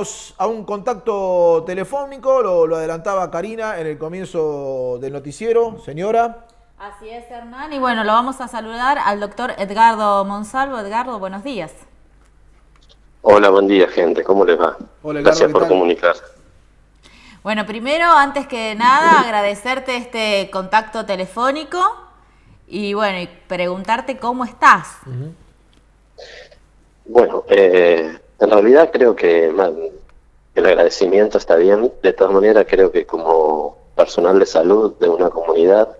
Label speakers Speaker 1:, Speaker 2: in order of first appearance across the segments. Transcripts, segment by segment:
Speaker 1: vamos a un contacto telefónico, lo adelantaba Karina en el comienzo del noticiero. Señora.
Speaker 2: Así es, Hernán. Y bueno, lo vamos a saludar al doctor Edgardo Monsalvo. Edgardo, buenos días.
Speaker 3: Hola, buen día, gente. ¿Cómo les va?
Speaker 1: Hola, Edgardo,
Speaker 3: Gracias
Speaker 1: ¿qué
Speaker 3: por
Speaker 1: tal?
Speaker 3: comunicar.
Speaker 2: Bueno, primero, antes que nada, agradecerte este contacto telefónico y bueno, y preguntarte cómo estás.
Speaker 3: Bueno, en realidad creo que el agradecimiento está bien. De todas maneras, creo que como personal de salud de una comunidad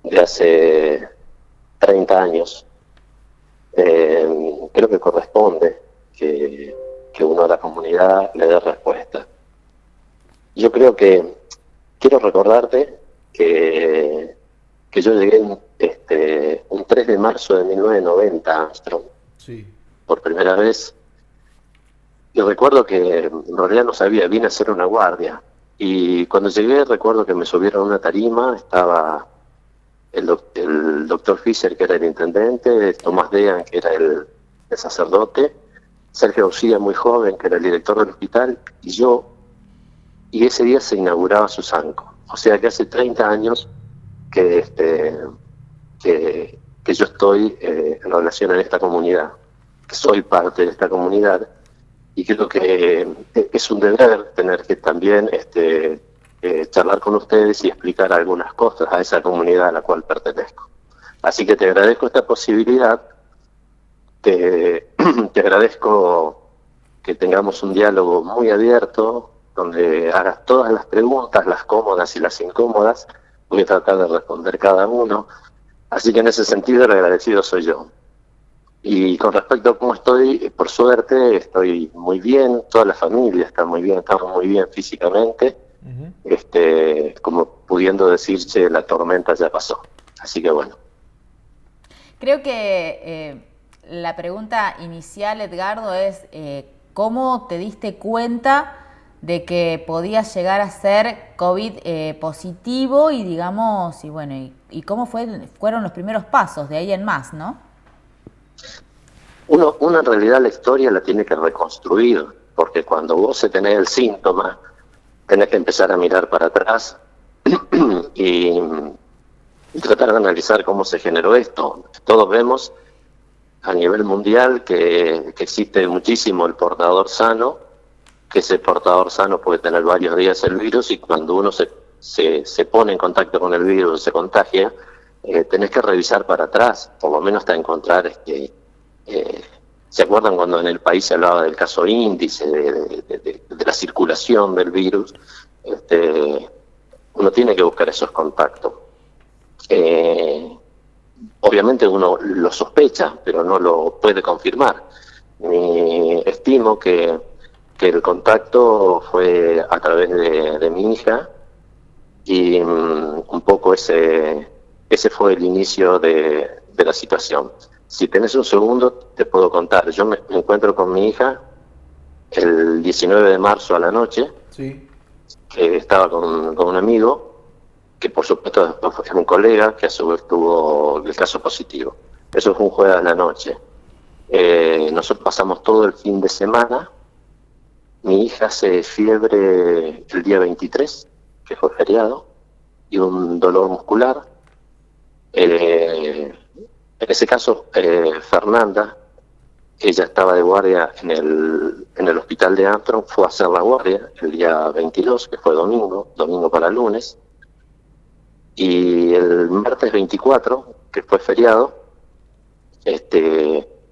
Speaker 3: de hace 30 años, creo que corresponde que uno a la comunidad le dé respuesta. Yo creo que quiero recordarte que yo llegué un 3 de marzo de 1990 a Armstrong,
Speaker 1: Sí.
Speaker 3: por primera vez, y recuerdo que en realidad no sabía, vine a hacer una guardia, y cuando llegué recuerdo que me subieron a una tarima, estaba el doctor Fischer, que era el intendente, Tomás Dean, que era el sacerdote, Sergio Auxilla, muy joven, que era el director del hospital, y yo, y ese día se inauguraba Susanco. O sea que hace 30 años que, que yo estoy en relación en esta comunidad, que soy parte de esta comunidad, y creo que es un deber tener que también charlar con ustedes y explicar algunas cosas a esa comunidad a la cual pertenezco. Así que te agradezco esta posibilidad, te agradezco que tengamos un diálogo muy abierto, donde hagas todas las preguntas, las cómodas y las incómodas. Voy a tratar de responder cada uno. Así que en ese sentido el agradecido soy yo. Y con respecto a cómo estoy, por suerte estoy muy bien, toda la familia está muy bien, estamos muy bien físicamente. Como pudiendo decirse, la tormenta ya pasó. Así que bueno.
Speaker 2: Creo que la pregunta inicial, Edgardo, es ¿cómo te diste cuenta de que podías llegar a ser COVID positivo y digamos, y bueno, y cómo fueron los primeros pasos de ahí en más, ¿no?
Speaker 3: Uno en realidad la historia la tiene que reconstruir, porque cuando vos tenés el síntoma, tenés que empezar a mirar para atrás y tratar de analizar cómo se generó esto. Todos vemos a nivel mundial que existe muchísimo el portador sano, que ese portador sano puede tener varios días el virus, y cuando uno se pone en contacto con el virus, se contagia, tenés que revisar para atrás, por lo menos hasta encontrar ¿se acuerdan cuando en el país se hablaba del caso índice, de la circulación del virus? Uno tiene que buscar esos contactos. Obviamente uno lo sospecha, pero no lo puede confirmar. Estimo que el contacto fue a través de mi hija, y un poco ese fue el inicio de la situación. Si tenés un segundo, te puedo contar. Yo me encuentro con mi hija el 19 de marzo a la noche,
Speaker 1: Sí.
Speaker 3: que estaba con un amigo, que por supuesto es un colega, que a su vez tuvo el caso positivo. Eso fue un jueves a la noche. Nosotros pasamos todo el fin de semana. Mi hija hace fiebre el día 23, que fue feriado, y un dolor muscular. En ese caso, Fernanda, ella estaba de guardia en el hospital de Armstrong, fue a hacer la guardia el día 22, que fue domingo para lunes, y el martes 24, que fue feriado,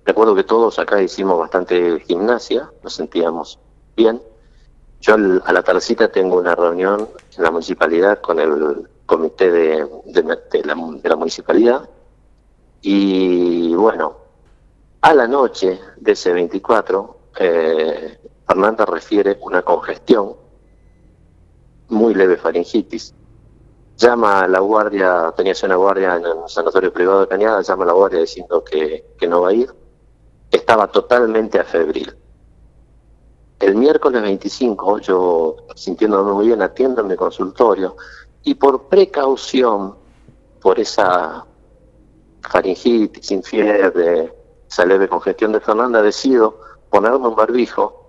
Speaker 3: recuerdo que todos acá hicimos bastante gimnasia, nos sentíamos bien. Yo a la tardecita tengo una reunión en la municipalidad con el comité de la municipalidad, y bueno, a la noche de ese 24, Fernanda refiere una congestión, muy leve faringitis. Llama a la guardia, tenía una guardia en el sanatorio privado de Cañada, llama a la guardia diciendo que no va a ir. Estaba totalmente afebril. El miércoles 25, yo sintiéndome muy bien, atiendo en mi consultorio, y por precaución, por esa faringitis, sin fiebre, esa leve congestión de Fernanda, decido ponerme un barbijo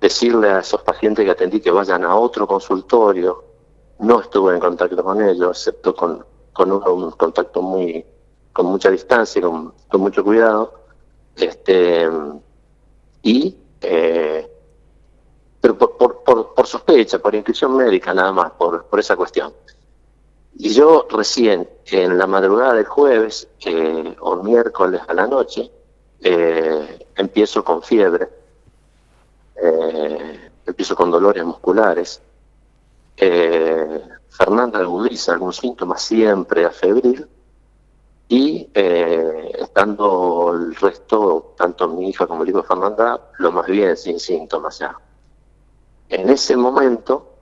Speaker 3: decirle a esos pacientes que atendí que vayan a otro consultorio. No estuve en contacto con ellos, excepto con un contacto con mucha distancia, con mucho cuidado. Pero por sospecha, por intuición médica nada más, por esa cuestión. Y yo recién, en la madrugada del jueves o miércoles a la noche, empiezo con fiebre, empiezo con dolores musculares. Fernanda agudiza algún síntoma siempre a febril, y estando el resto, tanto mi hija como el hijo de Fernanda, lo más bien, sin síntomas ya. En ese momento,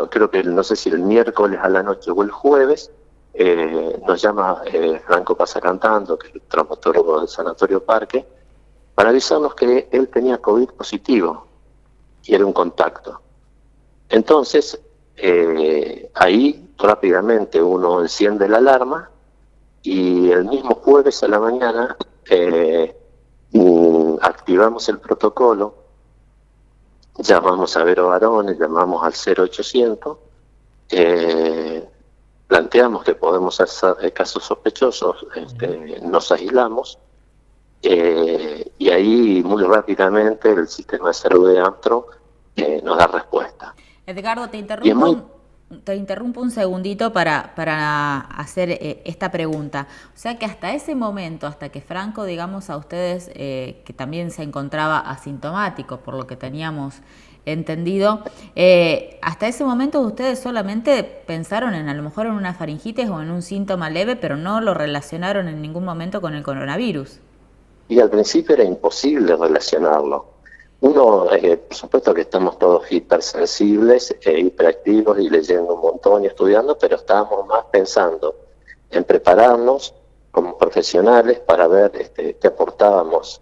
Speaker 3: creo que no sé si el miércoles a la noche o el jueves, nos llama Franco Pasacantando, que es el traumatólogo del Sanatorio Parque, para avisarnos que él tenía COVID positivo y era un contacto. Entonces, ahí rápidamente uno enciende la alarma, y el mismo jueves a la mañana activamos el protocolo, llamamos a Vero Barone, llamamos al 0800, planteamos que podemos hacer casos sospechosos, nos aislamos, y ahí muy rápidamente el sistema de salud de Antro nos da respuesta.
Speaker 2: Edgardo, te interrumpo un segundito para hacer esta pregunta. O sea que hasta ese momento, hasta que Franco, digamos a ustedes, que también se encontraba asintomático, por lo que teníamos entendido, hasta ese momento ustedes solamente pensaron a lo mejor en una faringitis o en un síntoma leve, pero no lo relacionaron en ningún momento con el coronavirus.
Speaker 3: Y al principio era imposible relacionarlo. Uno, por supuesto que estamos todos hipersensibles, hiperactivos y leyendo un montón y estudiando, pero estábamos más pensando en prepararnos como profesionales para ver qué aportábamos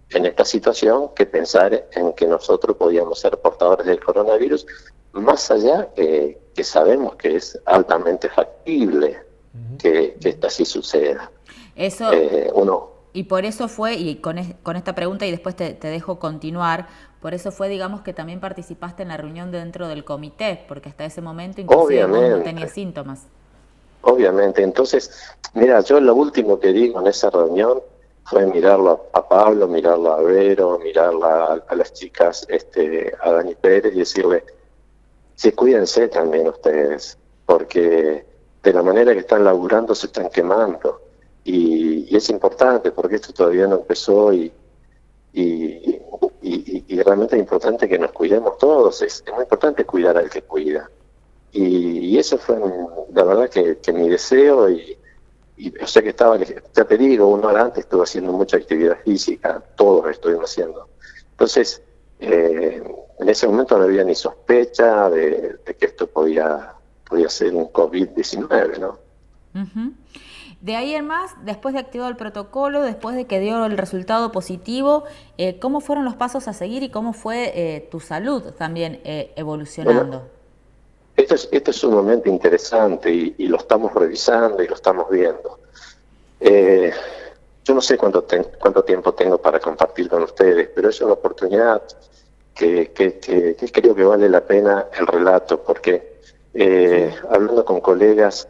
Speaker 3: en esta situación, que pensar en que nosotros podíamos ser portadores del coronavirus, más allá que sabemos que es altamente factible que esto así suceda.
Speaker 2: Eso... Y por eso fue, y con esta pregunta, y después te dejo continuar, por eso fue, digamos, que también participaste en la reunión dentro del comité, porque hasta ese momento inclusive vos no tenías síntomas.
Speaker 3: Obviamente. Entonces, mira, yo lo último que digo en esa reunión fue mirarlo a Pablo, mirarlo a Vero, mirarla a las chicas, a Dani Pérez, y decirle, sí, cuídense también ustedes, porque de la manera que están laburando se están quemando. Y es importante, porque esto todavía no empezó, y realmente es importante que nos cuidemos todos. Es muy importante cuidar al que cuida. Y eso fue, la verdad, que mi deseo. O sea que estaba, ya te digo, 1 hora antes estuve haciendo mucha actividad física, todos estuvimos haciendo. Entonces, en ese momento no había ni sospecha de que esto podía ser un COVID-19, ¿no?
Speaker 2: Uh-huh. De ahí en más, después de activar el protocolo, después de que dio el resultado positivo, ¿cómo fueron los pasos a seguir y cómo fue tu salud también evolucionando?
Speaker 3: Bueno, esto es sumamente interesante y lo estamos revisando y lo estamos viendo. Yo no sé cuánto tiempo tengo para compartir con ustedes, pero es una oportunidad que creo que vale la pena el relato, porque hablando con colegas,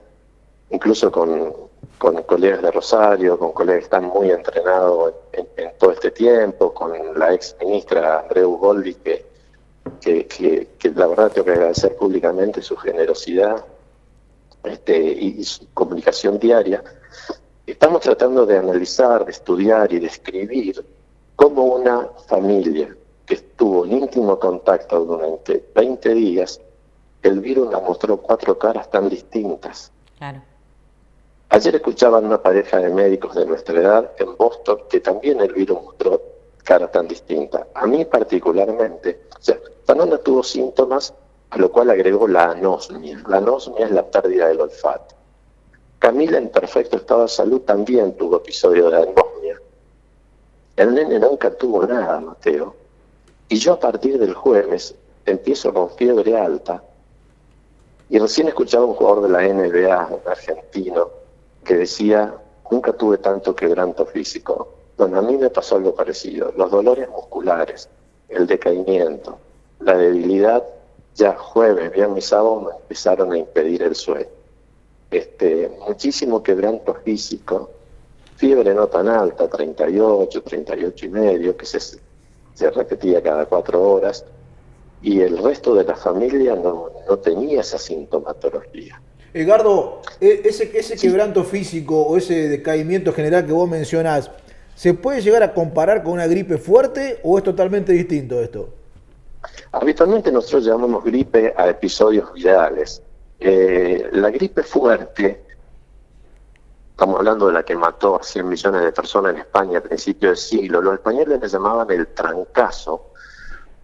Speaker 3: incluso con colegas de Rosario, con colegas que están muy entrenados en todo este tiempo, con la ex ministra Andreu Goldi, que la verdad tengo que agradecer públicamente su generosidad y su comunicación diaria. Estamos tratando de analizar, de estudiar y de escribir cómo una familia que estuvo en íntimo contacto durante 20 días, el virus nos mostró 4 caras tan distintas.
Speaker 2: Claro.
Speaker 3: Ayer escuchaban una pareja de médicos de nuestra edad en Boston que también el virus mostró cara tan distinta. A mí particularmente, o sea, Fernanda tuvo síntomas, a lo cual agregó la anosmia. La anosmia es la pérdida del olfato. Camila, en perfecto estado de salud, también tuvo episodio de anosmia. El nene nunca tuvo nada, Mateo. Y yo a partir del jueves empiezo con fiebre alta. Y recién escuchaba a un jugador de la NBA, un argentino, que decía, nunca tuve tanto quebranto físico. Bueno, a mí me pasó algo parecido. Los dolores musculares, el decaimiento, la debilidad, ya jueves, viernes y sábado me empezaron a impedir el sueño. Muchísimo quebranto físico, fiebre no tan alta, 38, 38 y medio, que se repetía cada 4 horas, y el resto de la familia no tenía esa sintomatología.
Speaker 1: Edgardo, ese quebranto físico o ese decaimiento general que vos mencionás, ¿se puede llegar a comparar con una gripe fuerte o es totalmente distinto esto?
Speaker 3: Habitualmente nosotros llamamos gripe a episodios virales. La gripe fuerte, estamos hablando de la que mató a 100 millones de personas en España a principios del siglo, los españoles le llamaban el trancazo,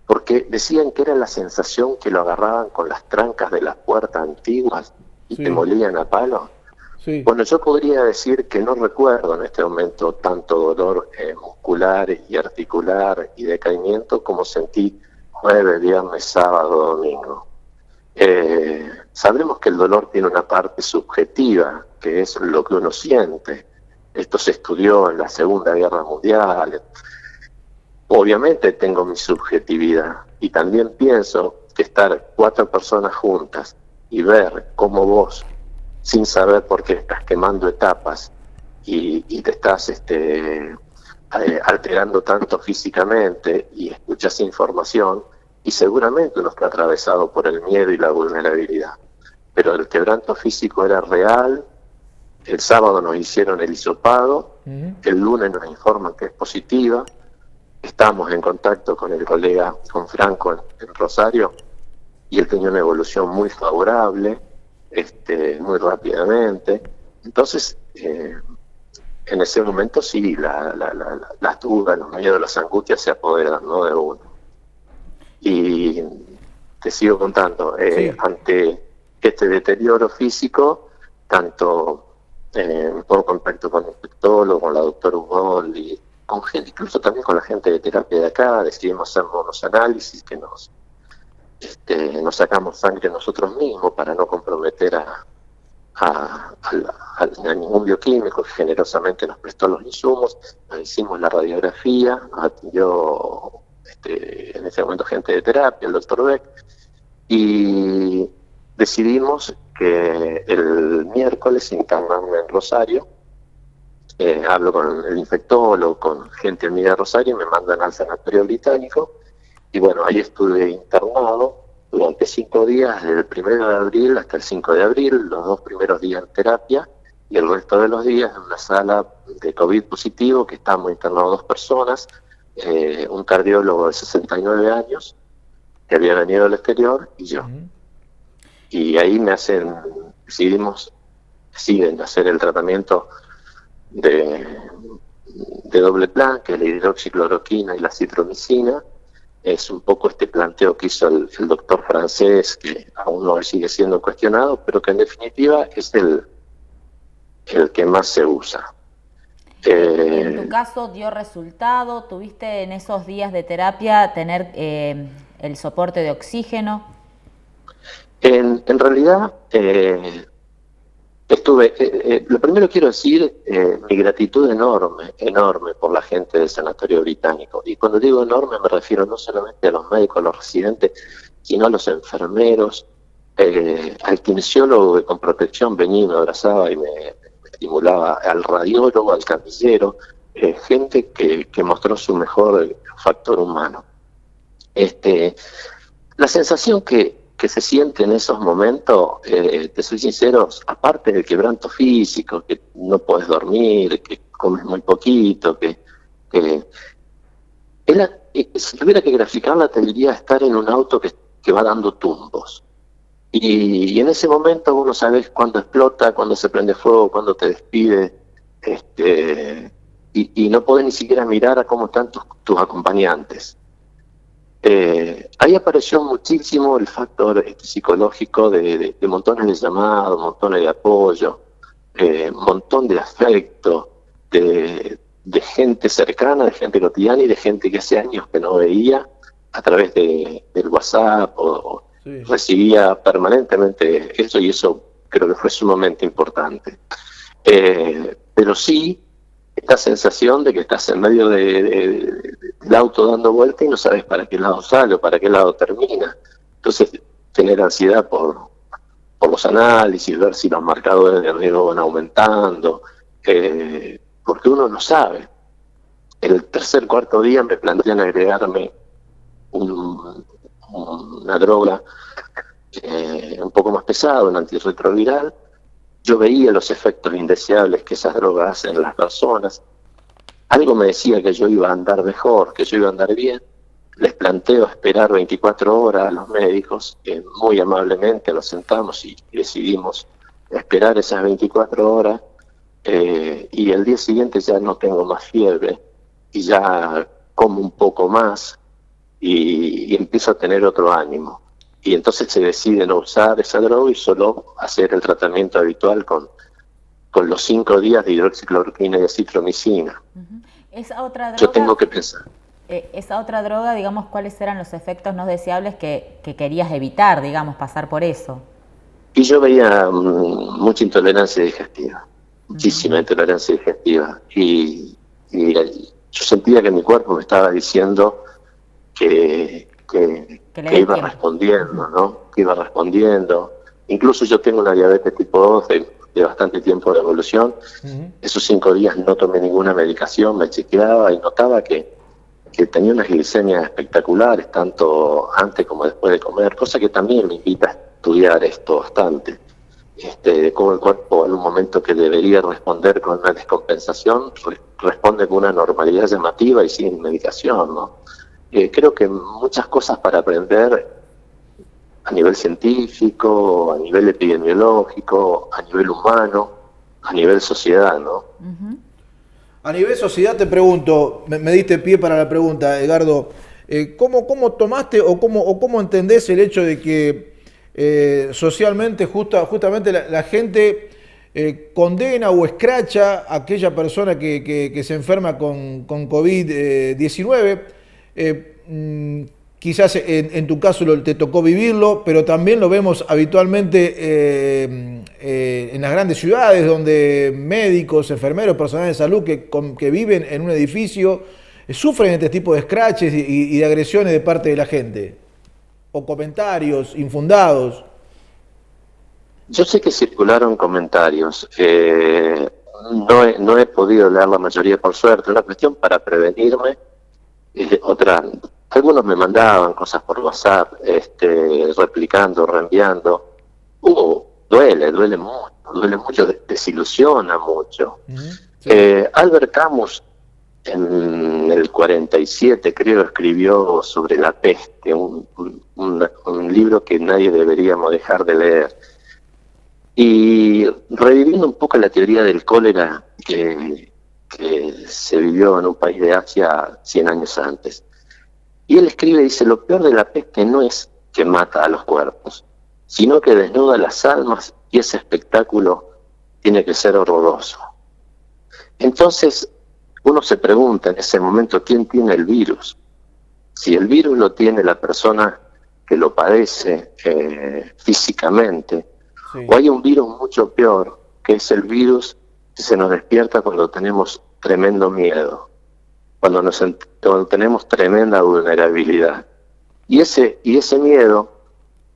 Speaker 3: porque decían que era la sensación que lo agarraban con las trancas de las puertas antiguas y te molían a palo.
Speaker 1: Sí.
Speaker 3: Bueno, yo podría decir que no recuerdo en este momento tanto dolor muscular y articular y decaimiento como sentí jueves, viernes, sábado, domingo. Sabremos que el dolor tiene una parte subjetiva, que es lo que uno siente. Esto se estudió en la Segunda Guerra Mundial. Obviamente tengo mi subjetividad y también pienso que estar 4 personas juntas y ver cómo vos, sin saber por qué estás quemando etapas y te estás alterando tanto físicamente y escuchas información, y seguramente uno está atravesado por el miedo y la vulnerabilidad. Pero el quebranto físico era real. El sábado nos hicieron el hisopado, el lunes nos informan que es positiva. Estamos en contacto con el colega, con Franco en Rosario, y él tenía una evolución muy favorable, muy rápidamente. Entonces, en ese momento sí, las dudas, los miedos, las angustias se apoderan, ¿no?, de uno. Y te sigo contando,
Speaker 1: Sí.
Speaker 3: ante este deterioro físico, tanto por contacto con el infectólogo, con la doctora Ugol, y con gente, incluso también con la gente de terapia de acá, decidimos hacer unos análisis que nos sacamos sangre nosotros mismos para no comprometer a ningún bioquímico, que generosamente nos prestó los insumos. Nos hicimos la radiografía, nos atendió en ese momento gente de terapia, el doctor Beck, y decidimos que el miércoles internarme en Rosario. Hablo con el infectólogo, con gente amiga de Rosario, y me mandan al Sanatorio Británico, y bueno, ahí estuve internado durante 5 días, desde el 1 de abril hasta el 5 de abril, los 2 primeros días en terapia, y el resto de los días en una sala de COVID positivo, que estábamos internados 2 personas, un cardiólogo de 69 años, que había venido del exterior, y yo. Y ahí siguen hacer el tratamiento de doble plan, que es la hidroxicloroquina y la citromicina. Es un poco este planteo que hizo el doctor francés, que aún no sigue siendo cuestionado, pero que en definitiva es el que más se usa.
Speaker 2: En tu caso dio resultado, ¿tuviste en esos días de terapia tener el soporte de oxígeno?
Speaker 3: En realidad, lo primero quiero decir, mi gratitud enorme por la gente del Sanatorio Británico. Y cuando digo enorme me refiero no solamente a los médicos, a los residentes, sino a los enfermeros, al kinesiólogo que con protección venía y me abrazaba y me estimulaba, al radiólogo, al camillero, gente que mostró su mejor factor humano. La sensación que se siente en esos momentos, te soy sincero, aparte del quebranto físico, que no podés dormir, que comes muy poquito, si tuviera que graficarla, te diría estar en un auto que va dando tumbos. Y en ese momento vos no sabés cuándo explota, cuándo se prende fuego, cuándo te despide, y no podés ni siquiera mirar a cómo están tus acompañantes. Ahí apareció muchísimo el factor psicológico de montones de llamados, montones de apoyo, montón de afecto, de gente cercana, de gente cotidiana y de gente que hace años que no veía a través del WhatsApp
Speaker 1: Sí.
Speaker 3: Recibía permanentemente eso, y eso creo que fue sumamente importante. Pero sí, esta sensación de que estás en medio del auto dando vuelta y no sabes para qué lado sale o para qué lado termina. Entonces tener ansiedad por los análisis, ver si los marcadores de riesgo van aumentando, porque uno no sabe. El tercer, cuarto día me plantean agregarme una droga un poco más pesada, un antirretroviral. Yo veía los efectos indeseables que esas drogas hacen en las personas. Algo me decía que yo iba a andar mejor, que yo iba a andar bien. Les planteo esperar 24 horas a los médicos, que muy amablemente nos sentamos y decidimos esperar esas 24 horas, y el día siguiente ya no tengo más fiebre, y ya como un poco más, y empiezo a tener otro ánimo. Y entonces se decide no usar esa droga y solo hacer el tratamiento habitual con los 5 días de hidroxicloroquina y acitromicina.
Speaker 2: Esa otra droga,
Speaker 3: yo tengo que pensar.
Speaker 2: Esa otra droga, digamos, ¿cuáles eran los efectos no deseables que querías evitar, digamos, pasar por eso?
Speaker 3: Y yo veía mucha intolerancia digestiva, muchísima intolerancia digestiva. Y yo sentía que mi cuerpo me estaba diciendo que iba respondiendo, ¿no? Que iba respondiendo. Incluso yo tengo una diabetes tipo 2 de bastante tiempo de evolución. Esos 5 días no tomé ninguna medicación, me chequeaba y notaba que tenía unas glicemias espectaculares, tanto antes como después de comer, cosa que también me invita a estudiar esto bastante. Cómo el cuerpo en un momento que debería responder con una descompensación, responde con una normalidad llamativa y sin medicación, ¿no? Creo que muchas cosas para aprender a nivel científico, a nivel epidemiológico, a nivel humano, a nivel sociedad, ¿no?
Speaker 1: A nivel sociedad te pregunto, me diste pie para la pregunta, Edgardo, ¿cómo tomaste o cómo entendés el hecho de que socialmente justamente la gente condena o escracha a aquella persona que se enferma con COVID-19? Quizás en tu caso te tocó vivirlo, pero también lo vemos habitualmente en las grandes ciudades, donde médicos, enfermeros, personal de salud que viven en un edificio sufren este tipo de escraches y de agresiones de parte de la gente, o comentarios infundados.
Speaker 3: Yo sé que circularon comentarios, no he podido leer la mayoría por suerte. Una cuestión para prevenirme, algunos me mandaban cosas por WhatsApp, replicando, reenviando. Duele mucho, desilusiona mucho. Sí. Albert Camus, en el 47, creo, escribió sobre la peste, un libro que nadie deberíamos dejar de leer. Y reviviendo un poco la teoría del cólera que se vivió en un país de Asia 100 años antes. Y él escribe, dice, lo peor de la peste no es que mata a los cuerpos, sino que desnuda las almas, y ese espectáculo tiene que ser horroroso. Entonces, uno se pregunta en ese momento, ¿quién tiene el virus? Si el virus lo tiene la persona que lo padece físicamente, sí, o hay un virus mucho peor, que es el virus que se nos despierta cuando tenemos tremendo miedo, cuando tenemos tremenda vulnerabilidad. Y ese miedo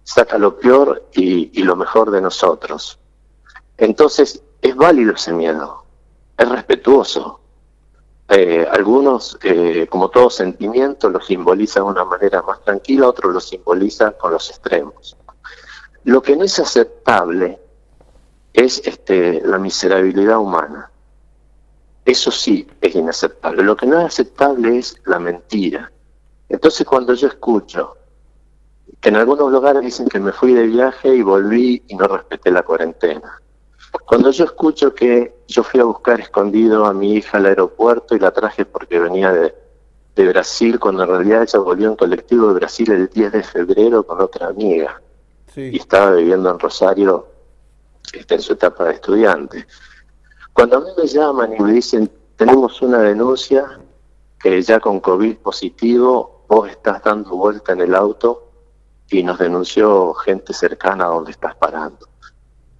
Speaker 3: saca lo peor y lo mejor de nosotros. Entonces, es válido ese miedo, es respetuoso. Algunos, como todo sentimiento, lo simbolizan de una manera más tranquila, otros lo simbolizan con los extremos. Lo que no es aceptable es la miserabilidad humana. Eso sí es inaceptable. Lo que no es aceptable es la mentira. Entonces, cuando yo escucho que en algunos lugares dicen que me fui de viaje y volví y no respeté la cuarentena, cuando yo escucho que yo fui a buscar escondido a mi hija al aeropuerto y la traje porque venía de Brasil, cuando en realidad ella volvió en colectivo de Brasil el 10 de febrero con otra amiga, sí, y estaba viviendo en Rosario, en su etapa de estudiante. Cuando a mí me llaman y me dicen, tenemos una denuncia que ya con COVID positivo, vos estás dando vuelta en el auto y nos denunció gente cercana a donde estás parando.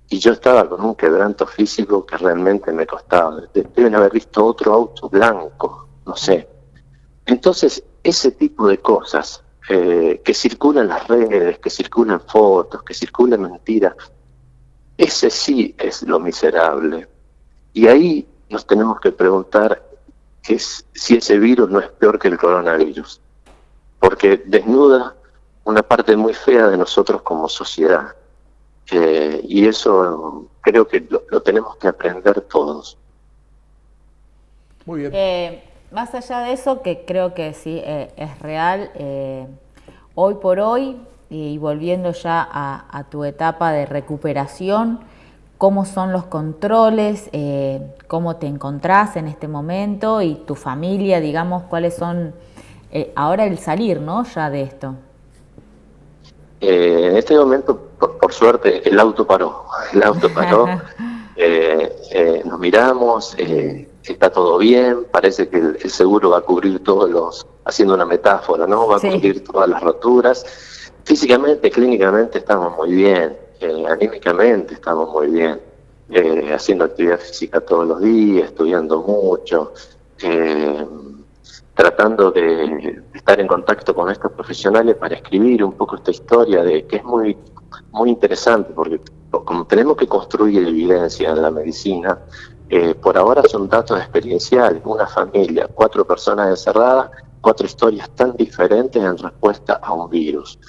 Speaker 3: y yo estaba con un quebranto físico que realmente me costaba. Deben haber visto otro auto blanco, no sé. Entonces, ese tipo de cosas que circulan en las redes, que circulan fotos, que circulan mentiras, ese sí es lo miserable. Y ahí nos tenemos que preguntar si ese virus no es peor que el coronavirus, porque desnuda una parte muy fea de nosotros como sociedad. Y eso creo que lo tenemos que aprender todos.
Speaker 1: Muy bien.
Speaker 2: Más allá de eso, que creo que sí es real, hoy por hoy, y volviendo ya a tu etapa de recuperación, ¿cómo son los controles? ¿Cómo te encontrás en este momento? Y tu familia, digamos, ¿cuáles son ahora el salir, ¿no? Ya de esto.
Speaker 3: En este momento, por suerte, el auto paró. El auto paró. Nos miramos, está todo bien, parece que el seguro va a cubrir haciendo una metáfora, ¿no? Va a cubrir todas las roturas. Físicamente, clínicamente estamos muy bien, anímicamente estamos muy bien, haciendo actividad física todos los días, estudiando mucho, tratando de estar en contacto con estos profesionales para escribir un poco esta historia que es muy, muy interesante, porque como tenemos que construir evidencia en la medicina, por ahora son datos experienciales, una familia, 4 personas encerradas, 4 historias tan diferentes en respuesta a un virus.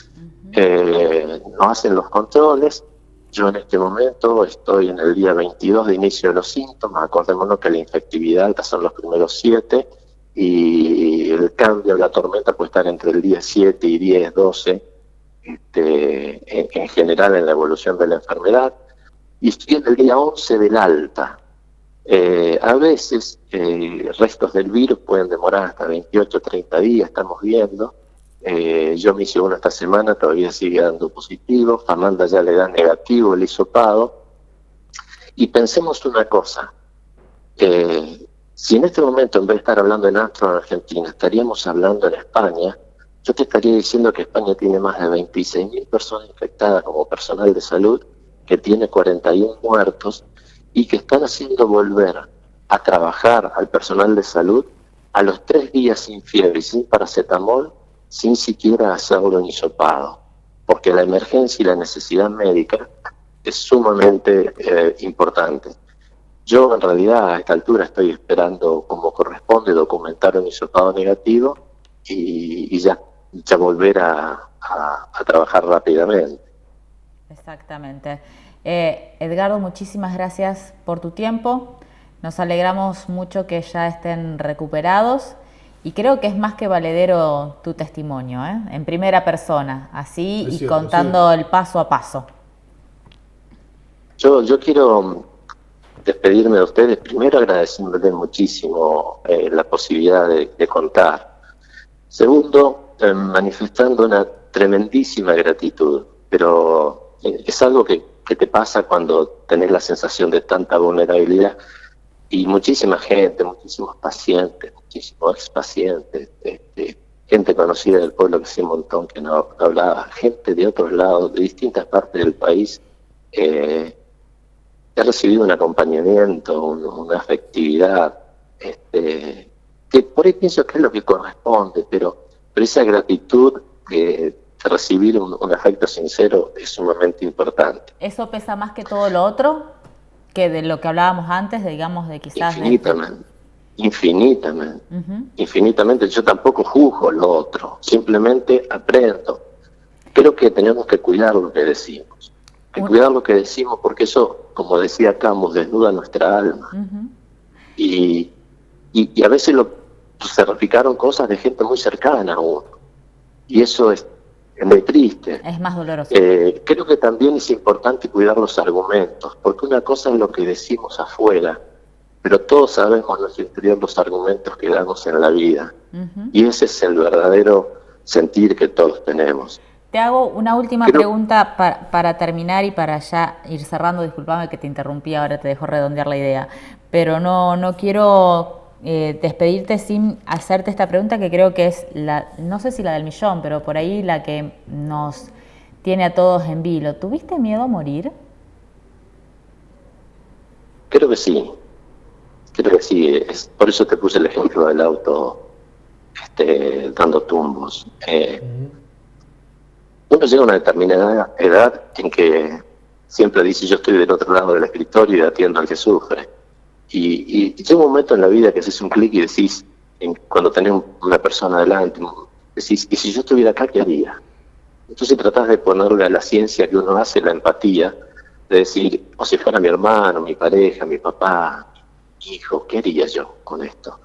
Speaker 3: No hacen los controles. Yo en este momento estoy en el día 22 de inicio de los síntomas. Acordémonos que la infectividad alta son los primeros 7 y el cambio, la tormenta puede estar entre el día 7 y 10, 12 en general en la evolución de la enfermedad, y estoy en el día 11 del alta. A veces restos del virus pueden demorar hasta 28, 30 días, estamos viendo. Yo me hice uno esta semana, todavía sigue dando positivo, Fernanda ya le da negativo el hisopado. Y pensemos una cosa, si en este momento, en vez de estar hablando en Astro en Argentina, estaríamos hablando en España, yo te estaría diciendo que España tiene más de 26.000 personas infectadas como personal de salud, que tiene 41 muertos y que están haciendo volver a trabajar al personal de salud a los 3 días sin fiebre y sin paracetamol, sin siquiera hacerlo en hisopado, porque la emergencia y la necesidad médica es sumamente importante. Yo en realidad a esta altura estoy esperando, como corresponde, documentar un hisopado negativo y ya volver a trabajar rápidamente.
Speaker 2: Exactamente. Edgardo, muchísimas gracias por tu tiempo. Nos alegramos mucho que ya estén recuperados y creo que es más que valedero tu testimonio, en primera persona, así y contando el paso a paso.
Speaker 3: Yo quiero despedirme de ustedes, primero agradeciéndoles muchísimo la posibilidad de contar. Segundo, manifestando una tremendísima gratitud, pero es algo que te pasa cuando tenés la sensación de tanta vulnerabilidad, y muchísima gente, muchísimos pacientes, muchísimos expacientes, gente conocida del pueblo que hace un montón que no hablaba, gente de otros lados, de distintas partes del país, he recibido un acompañamiento, una afectividad, que por ahí pienso que es lo que corresponde, pero esa gratitud de recibir un afecto sincero es sumamente importante.
Speaker 2: ¿Eso pesa más que todo lo otro? Que de lo que hablábamos antes, digamos, de quizás...
Speaker 3: Infinitamente. Yo tampoco juzgo lo otro, simplemente aprendo. Creo que tenemos que cuidar lo que decimos. Cuidar lo que decimos, porque eso, como decía Camus, desnuda nuestra alma. Y a veces se replicaron cosas de gente muy cercana a uno. Y eso es muy triste.
Speaker 2: Es más doloroso.
Speaker 3: Creo que también es importante cuidar los argumentos, porque una cosa es lo que decimos afuera, pero todos sabemos en nuestro interior los argumentos que damos en la vida. Y ese es el verdadero sentir que todos tenemos.
Speaker 2: Te hago una última pregunta para terminar y para ya ir cerrando. Disculpame que te interrumpí, ahora te dejo redondear la idea. Pero no quiero despedirte sin hacerte esta pregunta, que creo que es no sé si la del millón, pero por ahí la que nos tiene a todos en vilo. ¿Tuviste miedo a morir?
Speaker 3: Creo que sí, creo que sí. Por eso te puse el ejemplo del auto dando tumbos. Uno llega a una determinada edad en que siempre dice yo estoy del otro lado del escritorio y atiendo al que sufre. Y llega un momento en la vida que haces un clic y decís, cuando tenés una persona delante, decís, ¿y si yo estuviera acá, qué haría? Entonces tratás de ponerle a la ciencia que uno hace la empatía, de decir, o si fuera mi hermano, mi pareja, mi papá, mi hijo, ¿qué haría yo con esto?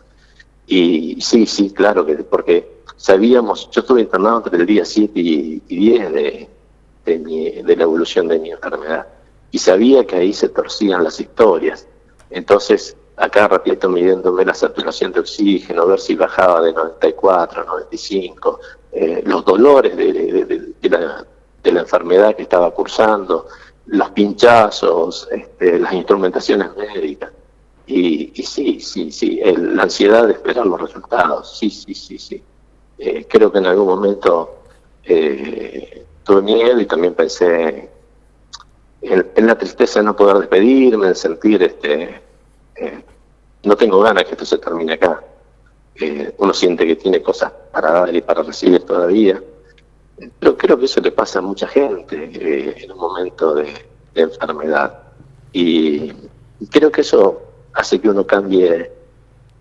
Speaker 3: Y sí, claro, porque sabíamos, yo estuve internado entre el día 7 y 10 de la evolución de mi enfermedad, y sabía que ahí se torcían las historias. Entonces, acá ratito midiéndome la saturación de oxígeno, ver si bajaba de 94 a 95, los dolores de la enfermedad que estaba cursando, los pinchazos, las instrumentaciones médicas. Y sí, la ansiedad de esperar los resultados, sí. Creo que en algún momento tuve miedo y también pensé en la tristeza de no poder despedirme, en sentir, no tengo ganas que esto se termine acá. Uno siente que tiene cosas para dar y para recibir todavía, pero creo que eso le pasa a mucha gente en un momento de enfermedad. Y creo que eso hace que uno cambie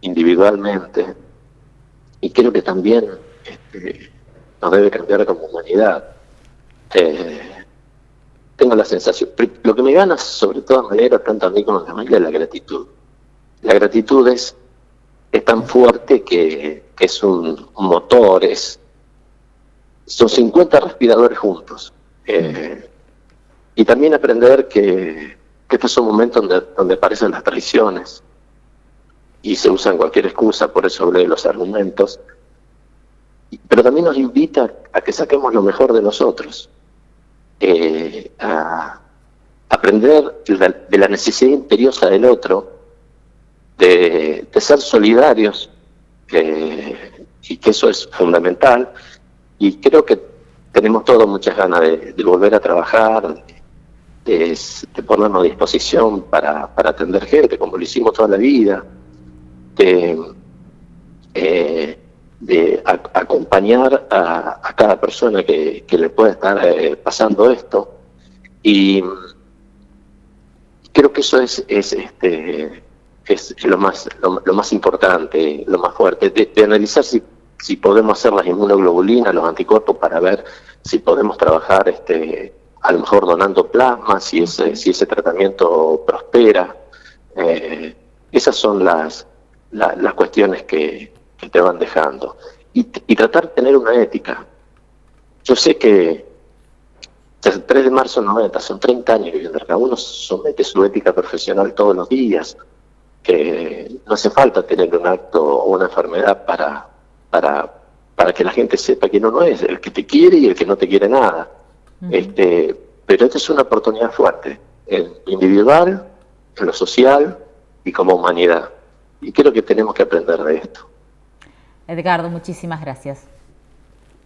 Speaker 3: individualmente, y creo que también nos debe cambiar como humanidad. Tengo la sensación, lo que me gana sobre todas maneras, tanto a mí como a la familia, es la gratitud. La gratitud es tan fuerte que es un motor, son 50 respiradores juntos. Y también aprender que estos son momentos donde aparecen las traiciones y se usan cualquier excusa, por eso hablé de los argumentos, pero también nos invita a que saquemos lo mejor de nosotros, a aprender de la necesidad imperiosa del otro, de ser solidarios, y que eso es fundamental. Y creo que tenemos todos muchas ganas de volver a trabajar, de ponernos a disposición para atender gente, como lo hicimos toda la vida, de acompañar a cada persona que le pueda estar pasando esto. Y creo que eso es lo más importante, lo más fuerte, de analizar si podemos hacer las inmunoglobulinas, los anticuerpos, para ver si podemos trabajar a lo mejor donando plasma, si ese tratamiento prospera. Esas son las cuestiones que te van dejando. Y tratar de tener una ética. Yo sé que desde el 3 de marzo 90, son 30 años viviendo acá, uno somete su ética profesional todos los días, que no hace falta tener un acto o una enfermedad para que la gente sepa que uno no es el que te quiere y el que no te quiere nada. Pero esta es una oportunidad fuerte, en lo individual, en lo social y como humanidad. Y creo que tenemos que aprender de esto.
Speaker 2: Edgardo, muchísimas gracias.